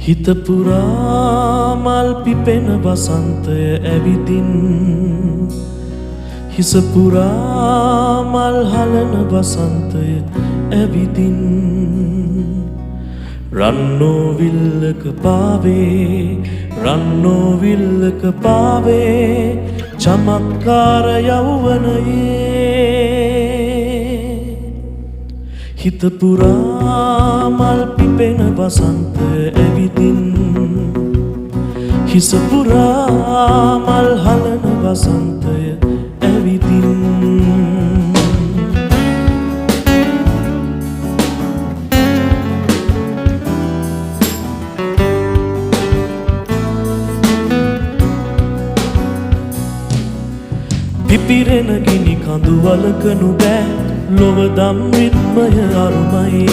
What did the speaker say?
හිත පුරා මල් පිපෙන වසන්තය ඇවිදින් හිස පුරා මල් හලන වසන්තය ඇවිදින් රන්නෝ විල්ලක පාවේ චමත්කාර යෞවනයේ හිත පුරා මල් පිපෙන වසන්තය ඇවිදින් හිස පුරා මල් හලන වසන්තය ඇවිදින් පිපිරෙන ගිනි කඳු වලකනු බෑ ලොව දම් රිද්මය අරුමයි